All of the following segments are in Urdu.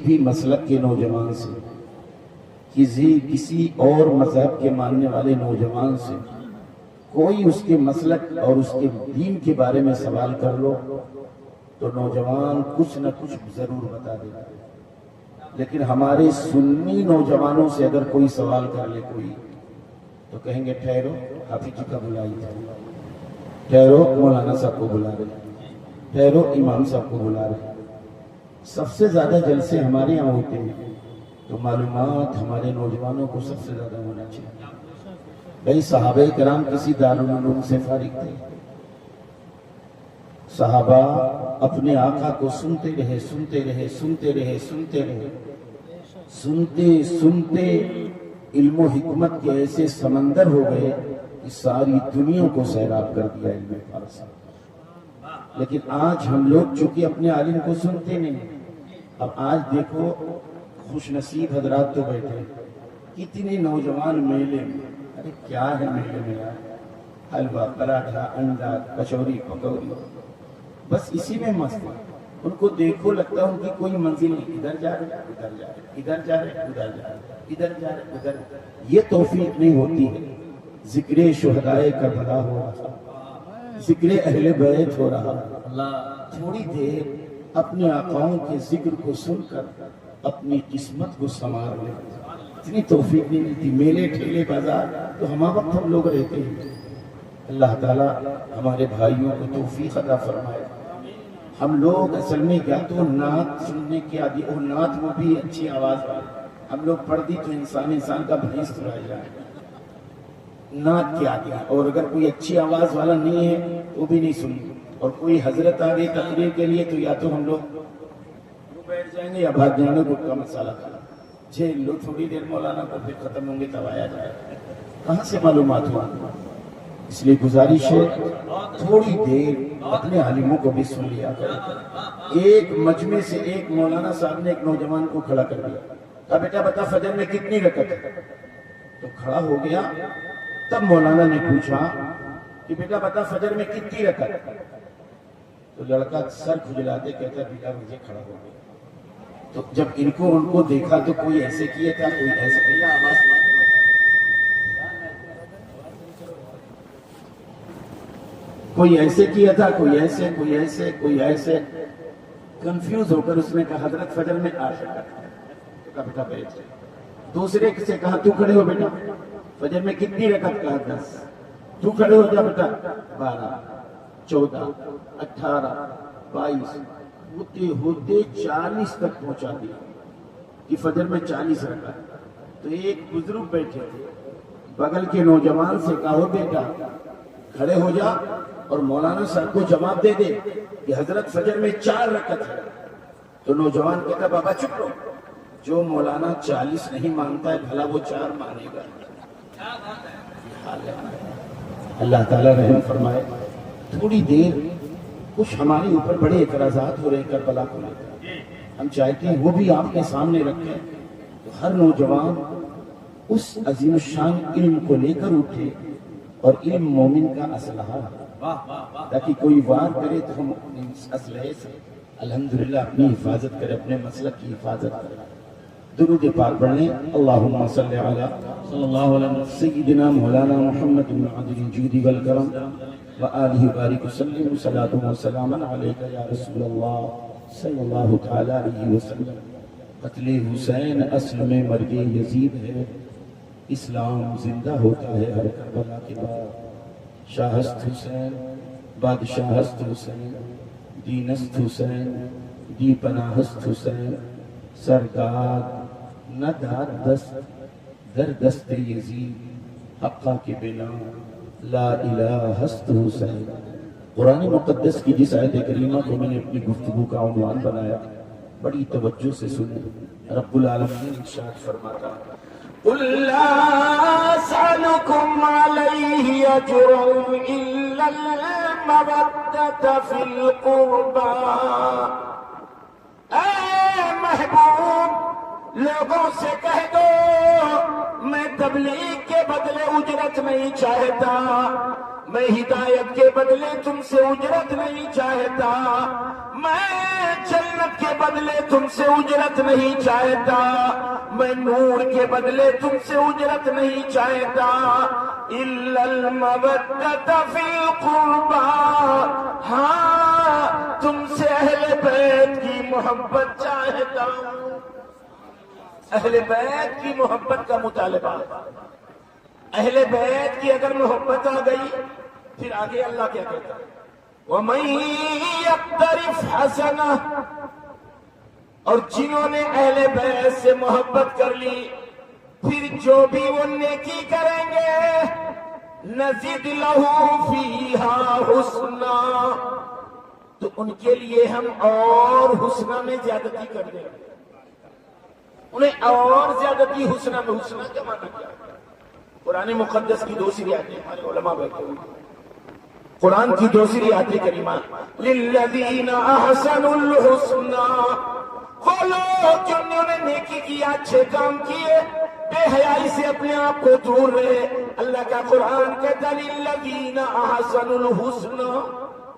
بھی مسلک کے نوجوان سے، کسی اور مذہب کے ماننے والے نوجوان سے کوئی اس کے مسلک اور اس کے دین کے بارے میں سوال کر لو تو نوجوان کچھ نہ کچھ ضرور بتا دے گا. لیکن ہمارے سنی نوجوانوں سے اگر کوئی سوال کر لے کوئی تو کہیں گے ٹھہرو حافظ جی کا بلائیے، ٹھہرو مولانا صاحب کو بلا رہے، ٹھہرو امام صاحب کو بلا رہے. سب سے زیادہ جلسے ہمارے یہاں ہوتے ہیں تو معلومات ہمارے نوجوانوں کو سب سے زیادہ ہونا چاہیے. بھائی صحابہ کرام کسی دارالعلوم سے فارغ تھے، صحابہ اپنے آقا کو سنتے رہے سنتے رہے سنتے رہے سنتے رہے، سنتے سنتے علم و حکمت کے ایسے سمندر ہو گئے کہ ساری دنیا کو سیراب کر دیا علم فارسی. لیکن آج ہم لوگ چونکہ اپنے عالم کو سنتے نہیں. اب آج دیکھو خوش نصیب حضرات تو بیٹھے، کتنے نوجوان میلے میں، ارے کیا ہے میلے میں یار، حلوہ پراٹھا انڈا کچوری پکوڑی، بس اسی میں مست. ان کو دیکھو لگتا ہے ان کی کوئی منزل نہیں، ادھر جا رہے ادھر جا رہے ادھر جا رہے ادھر جا رہے ادھر جا رہے ادھر. یہ توفیق نہیں ہوتی ہے. ذکر شہدائے کربلا ہو رہا، ذکر اہل بیت ہو رہا. تھوڑی دیر اپنے آقاؤں کے ذکر کو سن کر اپنی قسمت کو سنوار لیں. اتنی توفیق نہیں ملتی. میلے ٹھیلے بازار تو ہم وقت ہم لوگ رہتے ہیں. اللہ تعالیٰ ہمارے بھائیوں کو توفیق عطا فرمائے. ہم لوگ اصل میں کیا تو نعت سننے کے عادی، اور نعت وہ بھی اچھی آواز والی. ہم لوگ پڑھ دی تو انسان کا بھینس تھوڑا جائے، نعت کے عادی. اور اگر کوئی اچھی آواز والا نہیں ہے وہ بھی نہیں سنی. اور کوئی حضرت آ گئی تقریر کے لیے تو یا تو ہم لوگ بیٹھ جائیں گے یا بھاگ جائیں گے گٹکا مسالہ کھانا. جھیل لو تھوڑی دیر مولانا کو، پھر ختم ہوں گے تب آیا جائے. کہاں سے معلومات ہوا؟ اس لیے گزارش ہے تھوڑی دیر اپنے عالموں کو بھی سن لیا کریں. ایک مجمع سے ایک مولانا صاحب نے ایک نوجوان کو کھڑا کر دیا، کہا بیٹا بتا فجر میں کتنی رکعت ہے؟ تو کھڑا ہو گیا. تب مولانا نے پوچھا کہ بیٹا بتا فجر میں کتنی رکعت ہے؟ تو لڑکا سر کھجلاتے کہتا بیٹا مجھے کھڑا ہو گیا. تو جب ان کو دیکھا تو کوئی ایسے کیا تھا کوئی ایسے کیا. آواز کوئی ایسے کیا تھا کوئی ایسے کوئی ایسے کوئی ایسے. کنفیوز ہو کر اس نے کہا حضرت فجر میں عاشق ہے. تو کہا بیٹا بیٹھ. دوسرے سے کہا تو کھڑے ہو بیٹا فجر میں کتنی رکعت؟ کہا 10. تو کھڑے ہو جا بیٹا 12 14 18 22 ہوتے ہوتے 40 تک پہنچا دیا کہ فجر میں 40 رکعت. تو ایک بزرگ بیٹھے تھے، بغل کے نوجوان سے کہا ہو بیٹا کھڑے ہو جا اور مولانا صاحب کو جواب دے دے کہ حضرت فجر میں 4 رکعت ہے. تو نوجوان کہتا بابا چپ رہو، جو مولانا 40 نہیں مانتا ہے بھلا وہ 4 مانے گا. اللہ تعالیٰ رحم فرمائے. تھوڑی دیر کچھ ہمارے اوپر بڑے اعتراضات ہو رہے ہیں کربلا کو لے کر، ہم چاہتے ہیں وہ بھی آپ کے سامنے رکھیں تو ہر نوجوان اس عظیم الشان علم کو لے کر اٹھے. اور علم مومن کا اسلحہ ہے، تاکہ کوئی وار کرے تو ہم اس اسلحے سے الحمدللہ اپنی حفاظت کریں، اپنے مسلک کی حفاظت کریں. درود پاک پڑھیں. اللہم صلی علی سیدنا مولانا محمد بن عبد الجود والکرم وآلہ بارک وسلم. صلاۃ و سلام علیک یا رسول اللہ صلی اللہ تعالی علیہ وسلم. قتل حسین اصل میں مرگ یزید ہے، اسلام زندہ ہوتا ہے ہر کربلا کے بعد. شاہست حسین بادشاہست حسین دینست حسین دی پناہست حسین سرکار نہ داد دست در دست یزید حقا کے بنا لا الہ ہست حسین. قرآن مقدس کی جس آیت کریمہ کو میں نے اپنی گفتگو کا عنوان بنایا بڑی توجہ سے سنیں. رب العالمین ارشاد فرماتا قُلْ لَا أَسْأَلُكُمْ عَلَيْهِ أَجْرًا إِلَّا الْمَوَدَّةَ فِي الْقُرْبَى. اے محبوب لوگوں سے کہہ دو میں تبلیغ کے بدلے اجرت نہیں چاہتا، میں ہدایت کے بدلے تم سے اجرت نہیں چاہتا، میں جنت کے بدلے تم سے اجرت نہیں چاہتا، میں نور کے بدلے تم سے اجرت نہیں چاہتا، الا المودۃ فی القربى، ہاں تم سے اہل بیت کی محبت چاہتا ہوں۔ اہل بیت کی محبت کا مطالبہ، اہل بیت کی اگر محبت آ گئی پھر آگے اللہ کیا کہتا ہے؟ وَمَن يَقْتَرِفْ حَسَنَةً، اور جنہوں نے اہل بیت سے محبت کر لی پھر جو بھی وہ نیکی کریں گے نزد لَهُ فِيهَا حُسْنًا، تو ان کے لیے ہم اور حسنہ میں زیادتی کر دیں گے، انہیں اور زیادتی حسنہ میں۔ حسنہ کا معنی کیا ہے؟ قرآن مقدس کی دوسری آیتیں، ہمارے علماء بیٹھے ہوئے، قرآن کی دوسری آیت کریمہ، للذین احسنوا الحسنى، وہ لوگ جنہوں نے نیکی کیا، اچھے کام کیے، بے حیائی سے اپنے آپ کو دور رہے، اللہ کا قرآن کہتا للذین احسنوا الحسنى،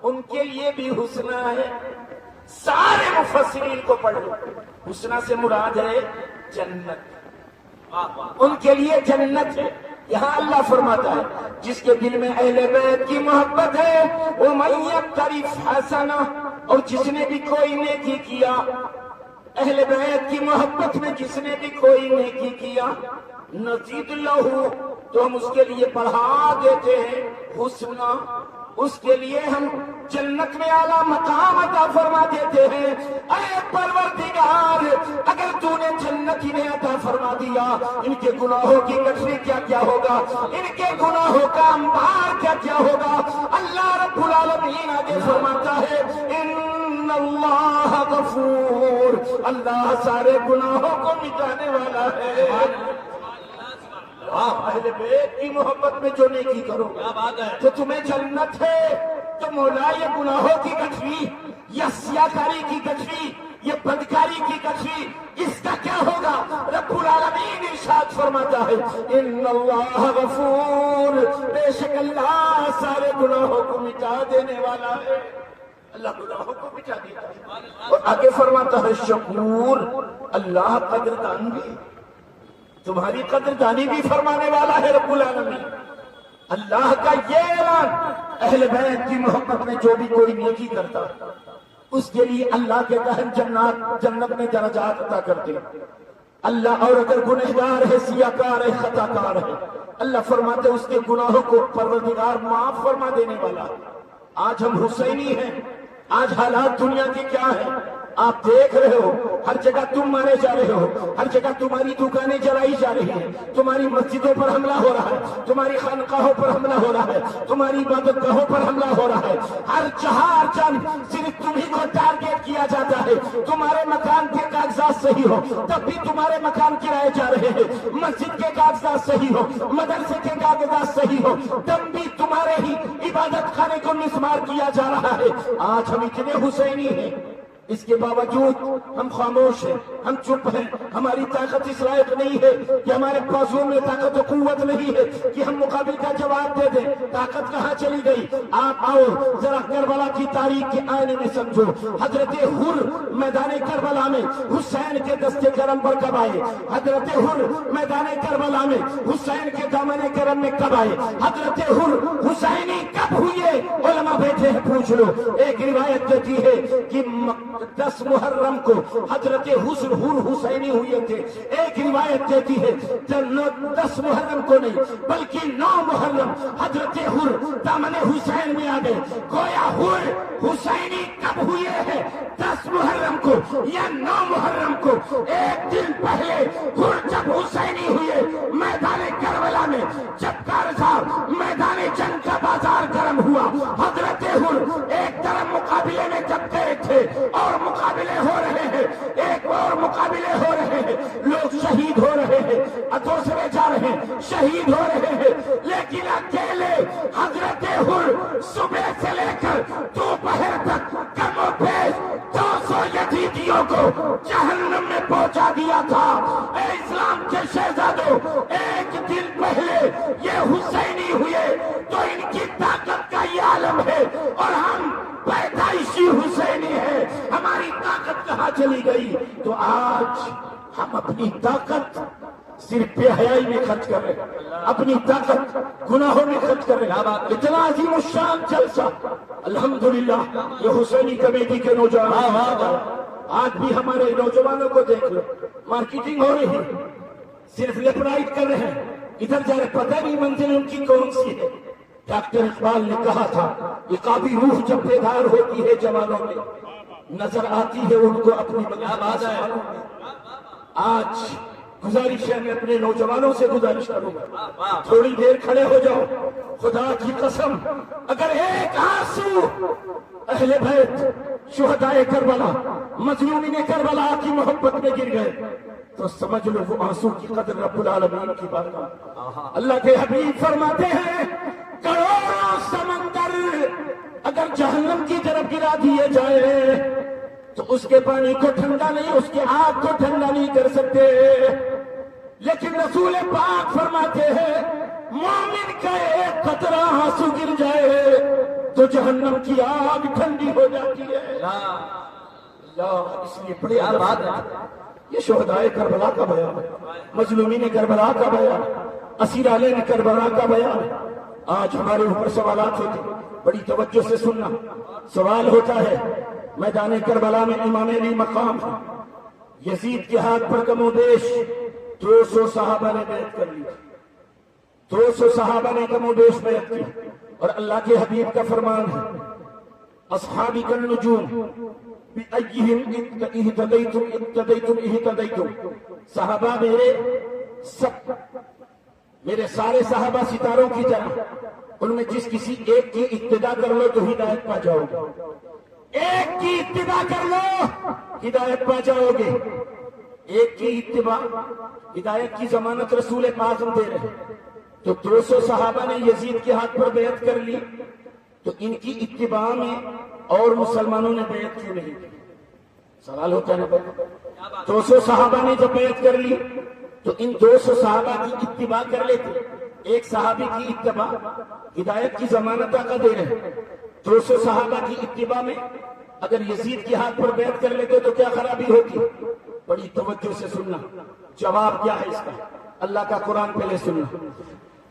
ان کے لیے بھی حسنہ ہے۔ سارے مفسرین کو پڑھ لو، حسنہ سے مراد ہے جنت، ان کے لیے جنت ہے۔ یہاں اللہ فرماتا ہے جس کے دل میں اہل بیت کی محبت ہے، وَمَن يَقْتَرِفْ حَسَنَةً، اور جس نے بھی کوئی نیکی کیا، اہل بیت کی محبت میں جس نے بھی کوئی نیکی کیا، نزید لہو، تو ہم اس کے لیے بڑھا دیتے ہیں حسنہ، اس کے لیے ہم جنت میں اعلیٰ مقام عطا فرما دیتے ہیں۔ اے پروردگار، اگر تو نے جنت ہی نے عطا فرما دیا، ان کے گناہوں کی گٹھری کیا کیا ہوگا، ان کے گناہوں کا انبار کیا کیا ہوگا۔ اللہ رب العالمین آگے فرماتا ہے ان اللہ غفور، اللہ سارے گناہوں کو مٹانے والا ہے۔ اہل بیت کی محبت میں جو نیکی کرو تو تمہیں جنت ہے۔ تو مولا یہ گناہوں کی گٹھری، یہ سیاکاری کی گٹھری، یہ بدکاری کی گٹھری، اس کا کیا ہوگا؟ رب العالمین ارشاد فرماتا ہے ان اللہ غفور، بے شک اللہ سارے گناہوں کو مٹا دینے والا ہے۔ اللہ گناہوں کو مٹا دیتا ہے۔ اور آگے فرماتا ہے شکور، اللہ قدردان بھی، تمہاری قدردانی بھی فرمانے والا ہے رب العالمین۔ اللہ کا یہ اعلان، اہل بیت کی محبت میں جو بھی کوئی نیکی کرتا اس کے لیے اللہ کے تحت جنت میں درجات عطا کرتے اللہ، اور اگر گنہگار ہے، سیاکار ہے، خطا کار ہے، اللہ فرماتے اس کے گناہوں کو پروردگار معاف فرما دینے والا۔ آج ہم حسینی ہیں، آج حالات دنیا کی کیا ہے آپ دیکھ رہے ہو، ہر جگہ تم مارے جا رہے ہو، ہر جگہ تمہاری دکانیں جلائی جا رہی ہیں، تمہاری مسجدوں پر حملہ ہو رہا ہے، تمہاری خانقاہوں پر حملہ ہو رہا ہے، تمہاری عبادت گاہوں پر حملہ ہو رہا ہے، ہر جہاں جان صرف تمہیں کو ٹارگیٹ کیا جاتا ہے۔ تمہارے مکان کے کاغذات صحیح ہو تب بھی تمہارے مکان گرائے جا رہے ہیں، مسجد کے کاغذات صحیح ہو، مدرسے کے کاغذات صحیح ہو تب بھی تمہارے ہی عبادت خانے کو مسمار کیا جا رہا ہے۔ آج ہم اتنے حسینی ہیں، اس کے باوجود ہم خاموش ہیں، ہم چپ ہیں، ہماری طاقت اس لائق نہیں ہے کہ ہمارے بازو میں طاقت و قوت نہیں ہے کہ ہم مقابل کا جواب دے دیں۔ طاقت کہاں چلی گئی؟ آپ آؤ ذرا کربلا کی تاریخ کے آئینے میں سمجھو۔ حضرت حر میدان کربلا میں حسین کے دستے کرم پر کب آئے؟ حضرت حر میدان کربلا میں حسین کے دامن کرم میں کب آئے؟ حضرت حر حسینی کب ہوئے؟ علماء بیٹھے ہیں، پوچھ لو۔ ایک روایت کہتی ہے کہ 10 محرم کو حضرت حر حسینی ہوئے تھے، ایک روایت کہتی ہے 10 محرم کو نہیں بلکہ 9 محرم حضرت حر دامن حسین میں آ گئے۔ گویا حر حسینی کب ہوئے ہیں؟ 10 محرم کو یا 9 محرم کو؟ ایک دن پہلے حر جب حسینی ہوئے میدان کربلا میں، جب کارزار میدان جنگ کا بازار گرم ہوا، حضرت حر ایک طرف مقابلے میں جب گئے تھے اور مقابلے ہو رہے ہیں، ایک اور مقابلے ہو رہے ہیں، لوگ شہید ہو رہے ہیں، دوسرے جا رہے ہیں، شہید ہو رہے ہیں، لیکن اکیلے حضرت حر صبح سے لے کر دوپہر تک کم و بیش 200 یزیدیوں کو جہنم میں پہنچا بچا دیا تھا۔ اے اسلام کے شہزادوں، ایک دن پہلے یہ حسینی ہوئے تو ان کی طاقت کا یہ عالم ہے، اور ہم پیدائشی حسینی ہے، ہماری طاقت کہاں چلی گئی؟ تو آج ہم اپنی طاقت صرف بے حیائی میں خرچ کر رہے ہیں، اپنی طاقت گناہوں میں خرچ کر رہے ہیں۔ اتنا عظیم الشان جلسہ، الحمدللہ یہ حسینی کمیٹی کے نوجوان، آج بھی ہمارے نوجوانوں کو دیکھ لو، مارکیٹنگ ہو رہی ہے، صرف لیپرائٹ کر رہے ہیں، ادھر جا رہے، پتہ نہیں منزل ان کی کون سی ہے۔ ڈاکٹر اقبال نے کہا تھا، عقابی روح جب بیدار ہوتی ہے جوانوں میں، نظر آتی ہے ان کو اپنی آسمانوں میں۔ آج گزارش ہے، میں اپنے نوجوانوں سے گزارش کروں گا، تھوڑی دیر کھڑے ہو جاؤ، خدا کی قسم اگر ایک آنسو اہل بیت شہدائے کربلا، مظلومین کربلا کی محبت میں گر گئے تو سمجھ لو وہ آنسو کی قدر رب العالمین کی بارگاہ۔ اللہ کے حبیب فرماتے ہیں کروڑوں سمندر اگر جہنم کی طرف گرا دیے جائے تو اس کے پانی کو ٹھنڈا نہیں، اس کے آگ کو ٹھنڈا نہیں کر سکتے، لیکن رسول پاک فرماتے ہیں مومن کا ایک قطرہ آنسو گر جائے تو جہنم کی آگ ٹھنڈی ہو جاتی ہے۔ اس لیے بڑی بات ہے، یہ شہدائے کربلا کا بیان ہے، مظلومین کربلا کا بیان ہے، اسیران کربلا کا بیان ہے۔ آج ہمارے اوپر سوالات ہوتے، بڑی توجہ سے سننا۔ سوال ہوتا ہے میدان کربلا میں امام علی مقام ہے، یزید کے ہاتھ پر کم و بیش 200 صحابہ نے بیعت کر لی، 200 صحابہ نے کم و بیش بیعت کی، اور اللہ کے حبیب کا فرمان ہے اصحابی النجوم بأیہم اہتدیتم اہتدیتم، صحابہ میرے سارے صحابہ ستاروں کی طرح، ان میں جس کسی ایک کی اقتدا کر لو تو ہدایت پا جاؤ گے، ایک کی اتباع کر لو ہدایت پا جاؤ گے۔ ایک کی اتباع، ہدایت کی ضمانت رسول پاک دے رہے ہیں، تو 200 صحابہ نے یزید کے ہاتھ پر بیعت کر لی، تو ان کی اتباع میں اور مسلمانوں نے بیعت کیوں نہیں کی؟ سوال ہوتا ہے نا، 200 صحابہ نے جب بیعت کر لی تو ان 200 صحابہ کی اتباع کر لیتے، ایک صحابی کی اتباع ہدایت کی ضمانت آقا دے رہے ہیں، 200 صحابہ کی اتباع میں اگر یزید کے ہاتھ پر بیعت کر لیتے تو کیا خرابی ہوتی؟ بڑی توجہ سے سننا، جواب کیا ہے اس کا؟ اللہ کا قرآن پہلے سننا۔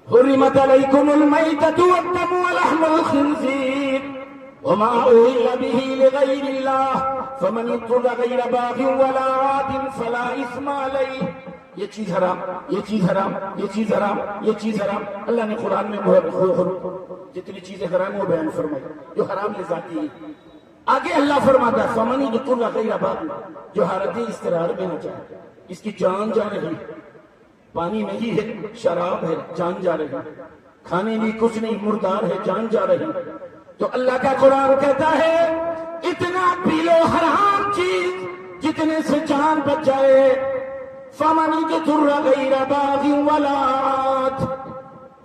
حرمت علیکم المیتۃ والدم ولحم الخنزیر وما أهل به لغير الله فمن اضطر غير باغ ولا عاد فلا إثم عليه۔ یہ چیز حرام، یہ چیز حرام، یہ چیز حرام، یہ چیز حرام۔ اللہ نے قرآن میں جتنی چیزیں حرام وہ بیان فرمائی جو حرام لذاتی ہے۔ آگے اللہ فرماتا ہے فمن اضطر غیر باغ، جو حالت اضطرار میں نہ جائے، اس کی جان جا رہی، پانی نہیں ہے، شراب ہے، جان جا رہی، کھانے بھی کچھ نہیں، مردار ہے، جان جا رہی، تو اللہ کا قرآن کہتا ہے اتنا پی لو حرام چیز جتنے سے جان بچ جائے۔ فمن اضطر غیر باغ ولا عاد،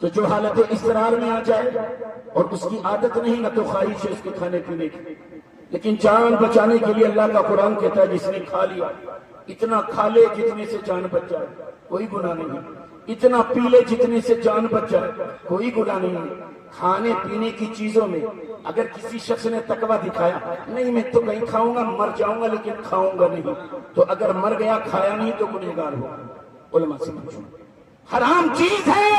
تو جو حالت اضطرار میں آ جائے اور اس کی عادت نہیں نہ تو خواہش ہے اس کے کھانے پینے کی، لیکن جان بچانے کے لیے اللہ کا قرآن کہتا ہے جس نے کھا لیا اتنا کھا لے جتنے سے جان بچ جائے، کوئی گناہ نہیں، اتنا پی لے جتنے سے جان بچ جائے، کوئی گناہ نہیں۔ کھانے پینے کی چیزوں میں اگر کسی شخص نے تقوی دکھایا، نہیں میں تو کہیں کھاؤں گا، مر جاؤں گا لیکن کھاؤں گا نہیں، تو اگر مر گیا کھایا نہیں تو گنہگار ہوگا۔ علماء سمجھو حرام چیز ہے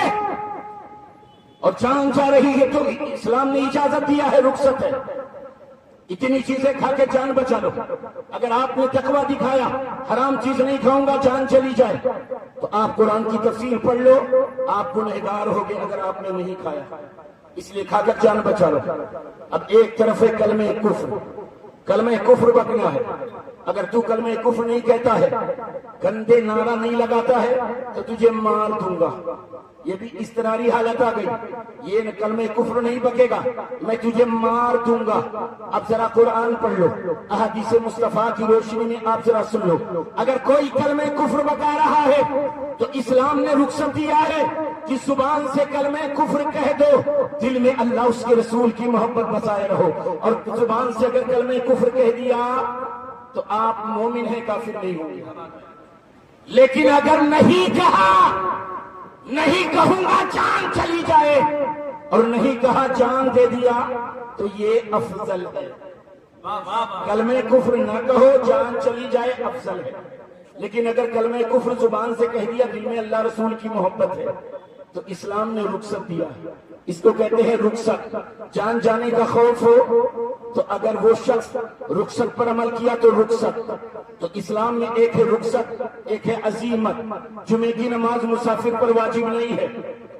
اور جان جا رہی ہے تو اسلام نے اجازت دیا ہے، رخصت ہے، اتنی چیزیں کھا کے جان بچا لو۔ اگر آپ نے تقوی دکھایا حرام چیز نہیں کھاؤں گا جان چلی جائے تو آپ قرآن کی تفسیر پڑھ لو، آپ گنہگار ہوگے اگر آپ نے نہیں کھایا، اس لیے کھا کر جان بچا لو۔ اب ایک طرف ہے کلمہ کفر، کلمہ کفر بکنا ہے، اگر تو کلمہ کفر نہیں کہتا ہے، گندے نعرہ نہیں لگاتا ہے تو تجھے مار دوں گا، یہ بھی اضطراری حالت آ گئی، یہ کلمہ کفر نہیں بکے گا، میں تجھے مار دوں گا۔ اب ذرا قرآن پڑھ لو، احادیث مصطفیٰ کی روشنی میں آپ ذرا سن لو، اگر کوئی کلمہ کفر بکا رہا ہے تو اسلام نے رخصت دیا ہے کہ زبان سے کلمہ کفر کہہ دو، دل میں اللہ اس کے رسول کی محبت بسائے رہو، اور زبان سے اگر کلمہ کفر کہہ دیا تو آپ مومن ہیں، کافر نہیں ہوں گے۔ لیکن اگر نہیں کہا، نہیں کہوں گا جان چلی جائے، اور نہیں کہا جان دے دیا، تو یہ افضل ہے۔ کلمہ کفر نہ کہو، جان چلی جائے، افضل ہے۔ لیکن اگر کلمہ کفر زبان سے کہہ دیا، دل میں اللہ رسول کی محبت ہے، تو اسلام نے رخصت دیا ہے۔ اس کو کہتے ہیں رخصت۔ جان جانے کا خوف ہو تو اگر وہ شخص رخصت پر عمل کیا تو رخصت۔ تو اسلام میں ایک ہے رخصت، ایک ہے عزیمت۔ جمعے کی نماز مسافر پر واجب نہیں ہے،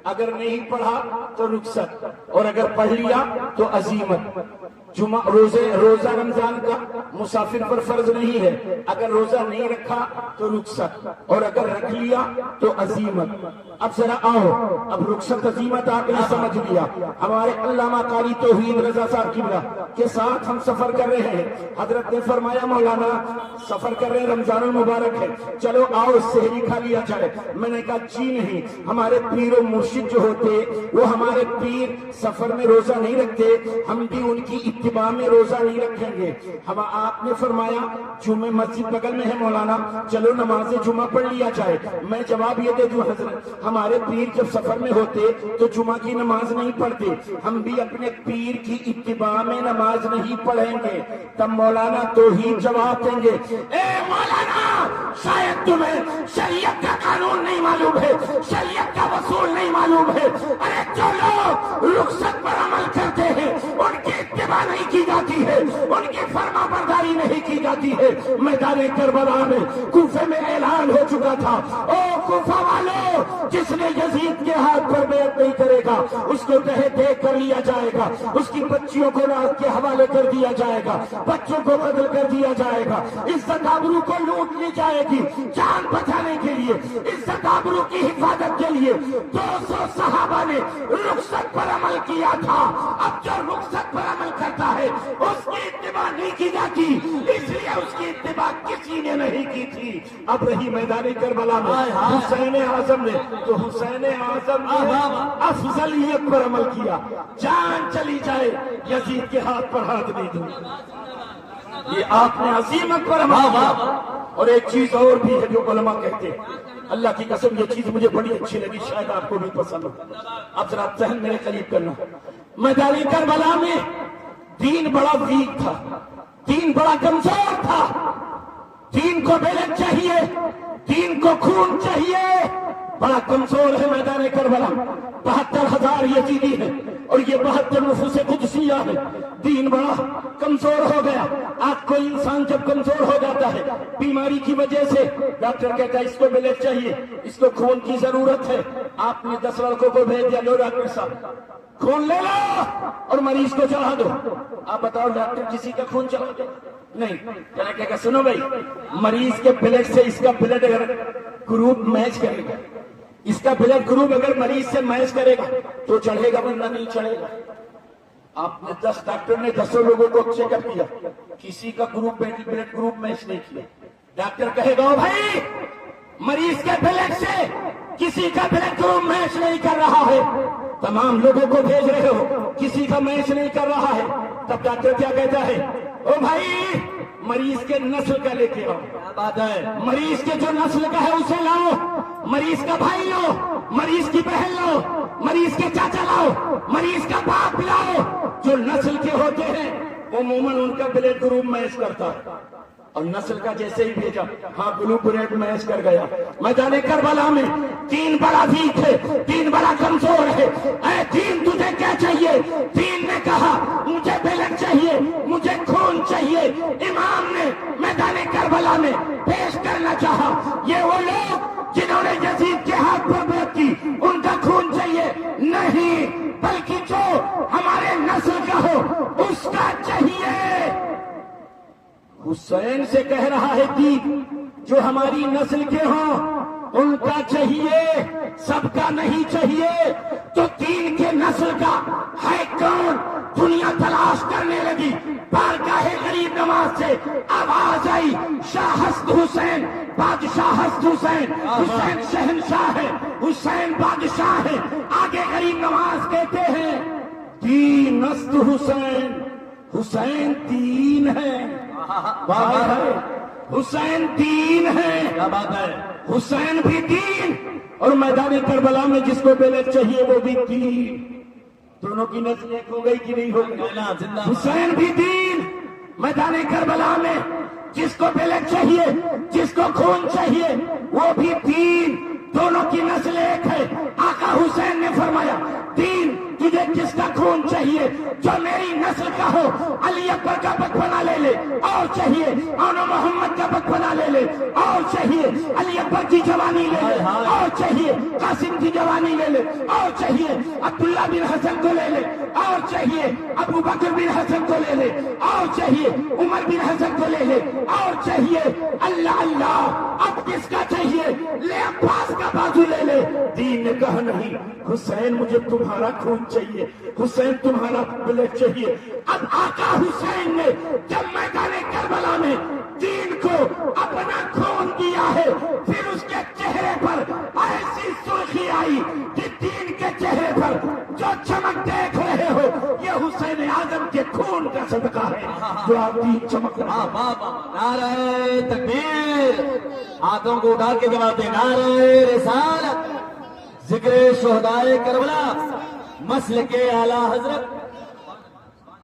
اگر نہیں پڑھا تو رخصت، اور اگر پڑھ لیا تو عزیمت۔ روزہ رمضان کا مسافر پر فرض نہیں ہے، اگر روزہ نہیں رکھا تو رخصت، اور اگر رکھ لیا تو عزیمت۔ اب ذرا آؤ، اب رخصت عزیمت آپ نے سمجھ لیا۔ ہمارے علامہ قاری توحید رضا صاحب قبلہ کے ساتھ ہم سفر کر رہے ہیں، حضرت نے فرمایا مولانا سفر کر رہے ہیں، رمضان المبارک ہے، چلو آؤ سحری کھا لیا جائے۔ میں نے کہا جی نہیں، ہمارے پیر و مرشد جو ہوتے وہ ہمارے پیر سفر میں روزہ نہیں رکھتے، ہم بھی ان کی اتباع میں روزہ نہیں رکھیں گے۔ ہم آپ نے فرمایا جمعہ مسجد بغل میں ہے مولانا، چلو نماز جمعہ پڑھ لیا جائے۔ میں جواب یہ دے دوں حضرت، ہمارے پیر جب سفر میں ہوتے تو جمعہ کی نماز نہیں پڑھتے، ہم بھی اپنے پیر کی اتباع میں نماز نہیں پڑھیں گے۔ تب مولانا توحید جواب دیں گے، اے مولانا شاید تمہیں شریعت کا قانون نہیں معلوم ہے، شریعت کا اصول نہیں معلوم ہے۔ ارے جو لوگ رخصت پر عمل کرتے ہیں ان کی اتباع نہیں کی جاتی ہے، ان کی فرما برداری نہیں کی جاتی ہے۔ میدان کربلا میں کوفے میں اعلان ہو چکا تھا، او کوفہ والو، جس نے یزید کے ہاتھ پر بیعت نہیں کرے گا اس کو تہے دیکھ کر لیا جائے گا، اس کی بچیوں کو رات کے حوالے کر دیا جائے گا، بچوں کو قتل کر دیا جائے گا، عزت آبرو کو لوٹ لی جائے گی۔ جان بچانے کے لیے، عزت آبرو کی حفاظت کے لیے 200 صحابہ نے رخصت پر عمل کیا تھا۔ اب جو رخصت پر عمل کرتا ہے اس کی اتباع نہیں کی جاتی، اس لیے اس کی اتباع کسی نے نہیں کی تھی۔ اب رہی میدان کربلا میں حسین اعظم نے، تو حسین اعظم نے افضلیت پر عمل کیا، جان چلی جائے یزید کے ہاتھ پر ہاتھ نہیں دوں۔ یہ آپ نے عظیمت پر عمل کیا۔ اور ایک چیز اور بھی ہے جو علماء کہتے ہیں، اللہ کی قسم یہ چیز مجھے بڑی اچھی لگی، شاید آپ کو بھی پسند ہو۔ اب ذرا ذہن میرے قریب کرنا، میدان کربلا میں دین بڑا ویک تھا، دین بڑا کمزور تھا، دین کو بیلٹ چاہیے، دین کو خون چاہیے، بڑا کمزور ہے میدان کربلا۔ 72,000 یزیدی ہیں اور یہ 72 نفوس قدسیہ ہے، دین بڑا کمزور ہو گیا۔ آج کوئی انسان جب کمزور ہو جاتا ہے بیماری کی وجہ سے، ڈاکٹر کہتا ہے اس کو بلیٹ چاہیے، اس کو خون کی ضرورت ہے، آپ نے 10 لڑکوں کو بھیج دیا، لو ڈاکٹر صاحب خون لے لو اور مریض کو چڑھا دو۔ آپ بتاؤ ڈاکٹر کسی کا خون چڑھا دے؟ نہیں، کہنے کہ سنو بھائی، مریض کے بلڈ سے اس کا بلڈ اگر گروپ میچ کرے گا، اس کا بلڈ گروپ اگر مریض سے میچ کرے گا تو چڑھے گا ورنہ نہیں چڑھے گا۔ آپ نے 10 ڈاکٹر نے 10 لوگوں کو چیک اپ کیا، کسی کا گروپ بلڈ گروپ میچ نہیں کیا۔ ڈاکٹر کہے گا بھائی مریض کے بلڈ سے کسی کا بلڈ گروپ میچ نہیں کر رہا ہے، تمام لوگوں کو بھیج رہے ہو، کسی کا میچ نہیں کر رہا ہے۔ تب ڈاکٹر کیا کہتا ہے، او بھائی مریض کے نسل کا لے کے آؤ، بات ہے مریض کے جو نسل کا ہے اسے لاؤ، مریض کا بھائی لاؤ، مریض کی بہن لاؤ، مریض کے چاچا لاؤ، مریض کا باپ لاؤ۔ جو نسل کے ہوتے ہیں عموماً ان کا بلڈ گروپ میچ کرتا ہے، اور نسل کا جیسے ہی بھیجا ہاں بلو بریڈ میچ کر گیا۔ میدان کربلا میں دین بڑا ویک ہے، دین بڑا کمزور ہے۔ اے دین تجھے کیا چاہیے؟ دین نے کہا مجھے بلڈ چاہیے، مجھے خون چاہیے۔ امام نے میدان کربلا میں پیش کرنا چاہا، یہ وہ لوگ جنہوں نے یزید کے ہاتھ پر بیعت کی ان کا خون چاہیے نہیں، بلکہ جو ہمارے نسل کا ہو اس کا چاہیے۔ حسین سے کہہ رہا ہے دین، جو ہماری نسل کے ہوں ان کا چاہیے، سب کا نہیں چاہیے۔ تو دین کے نسل کا ہے کون؟ دنیا تلاش کرنے لگی، بارگاہ غریب نواز سے آواز آئی، شاہ حسن حسین، بادشاہ حسن حسین، حسین شہنشاہ ہے، حسین بادشاہ ہے۔ آگے غریب نواز کہتے ہیں دین است حسین، حسین دین ہے۔ حسین دین ہے. کیا بات ہے. حسین بھی دین اور میدان کربلا میں جس کو بیلٹ چاہیے وہ بھی دین. دونوں کی نسل ایک ہو گئی کہ نہیں ہو گئی؟ حسین بھی دین. میدان کربلا میں جس کو بیلٹ چاہیے جس کو خون چاہیے وہ بھی دین. دونوں کی نسل ایک ہے. آقا حسین نے فرمایا دین تجھے کس کا خون چاہیے؟ جو میری نسل کا ہو. علی اکبر کا بچپنا لے لے اور چاہیے آن محمد کا بچپنا لے لے اور چاہیے علی اکبر کی جوانی لے لے اور چاہیے قاسم کی جوانی لے لے اور چاہیے عبداللہ بن حسن کو لے لے اور چاہیے ابو بکر بن حسن کو لے لے اور چاہیے عمر بن حسن کو لے لے اور چاہیے اللہ اللہ اب کس کا چاہیے لے عباس کا بازو لے لے. دین نے کہا نہیں حسین مجھے تمہارا خون چاہیے. حسین تمہارا بلٹ چاہیے. اب آقا حسین نے جب میدان کربلا میں دین کو اپنا خون دیا ہے پھر اس کے چہرے پر ایسی سرخی آئی کہ دین کے چہرے پر جو چمک دیکھ رہے ہو یہ حسین اعظم کے خون کا صدقہ ہے جو آپ دین چمک رہا. نعرہ تکبیر. ہاتھوں کو اٹھا کے جواب دے. نعرہ رسالت. ذکر شہدائے کربلا مسلک اعلی حضرت